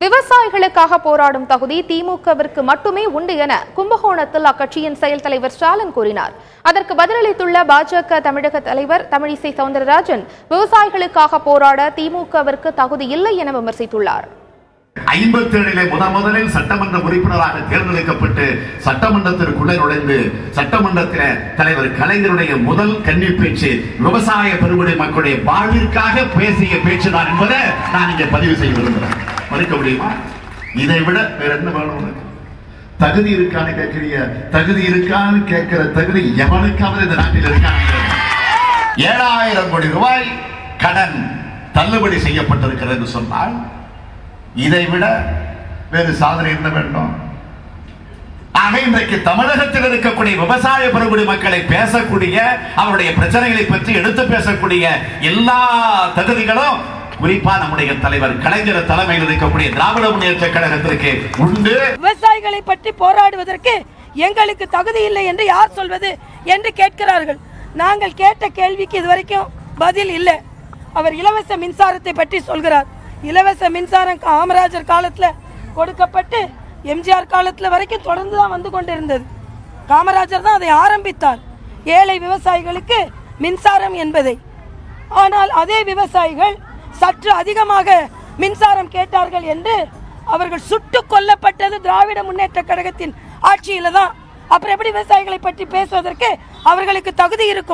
விவசாயிகளுக்காக போராடும் தகுதி திமுகவிற்கு மட்டுமே உண்டு என கும்பகோணத்தில் அக்கட்சியின் செயல் தலைவர் ஸ்டாலின் கூறினார். அதற்கு பதிலளித்துள்ள பாஜக தமிழக தலைவர் தமிழிசை சவுந்தரராஜன் விவசாயிகளுக்காக போராட திமுகவிற்கு தகுதி இல்லை என விமர்சித்துள்ளார். 57 முதலில் சட்டமன்ற உறுப்பினராக தேர்ந்தெடுக்கப்பட்டு சட்டமன்றத்திற்குள்ளே நுழைந்து சட்டமன்றத்தில் தலைவர் கலைஞருடைய முதல் கன்னி பேச்சு விவசாய பெருங்குடி மக்களுடைய வாழ்விற்காக பேசிய பேச்சு தான் என்பதை நான் இங்கே பதிவு செய்ய விரும்புகிறேன். மறுக்க முடியுமா? இதை விட வேற என்ன வேணும்? தகுதி இருக்கான்னு கேட்கிறிய, தகுதி இருக்கான்னு கேட்கிற தகுதி எவனுக்காவது இந்த நாட்டில் இருக்காங்க? 7000 கோடி ரூபாய் கடன் தள்ளுபடி செய்யப்பட்டிருக்கிறது என்று சொன்னால் இதை விட வேறு சாதனை என்ன வேண்டும்? ஆக இன்றைக்கு தமிழகத்தில் இருக்கக்கூடிய விவசாய பெருங்குடி மக்களை பேசக்கூடிய அவருடைய பிரச்சனைகளை பற்றி எடுத்து பேசக்கூடிய எல்லா தகுதிகளும் குறிப்பா நம்முடைய தலைவர் கலைஞர் தலைமையில் இருக்கக்கூடிய திராவிட முன்னேற்ற கழகத்திற்கு உண்டு. விவசாயிகளை பற்றி போராடுவதற்கு எங்களுக்கு தகுதி இல்லை என்று யார் சொல்வது என்று கேட்கிறார்கள். நாங்கள் கேட்ட கேள்விக்கு இதுவரைக்கும் பதில் இல்லை. அவர் இலவச மின்சாரத்தை பற்றி சொல்கிறார். இலவச மின்சாரம் காமராஜர் காலத்தில் கொடுக்கப்பட்டு எம்ஜிஆர் காலத்தில் வரைக்கும் தொடர்ந்து தான் வந்து கொண்டிருந்தது. காமராஜர் தான் அதை ஆரம்பித்தார், ஏழை விவசாயிகளுக்கு மின்சாரம் என்பதை. ஆனால் அதே விவசாயிகள் சற்று அதிகமாக மின்சாரம் கேட்டார்கள் என்று அவர்கள் சுட்டுக் கொல்லப்பட்டது திராவிட முன்னேற்ற கழகத்தின் ஆட்சியில தான். அப்புறம் எப்படி விவசாயிகளை பற்றி பேசுவதற்கு அவர்களுக்கு தகுதி இருக்கும்?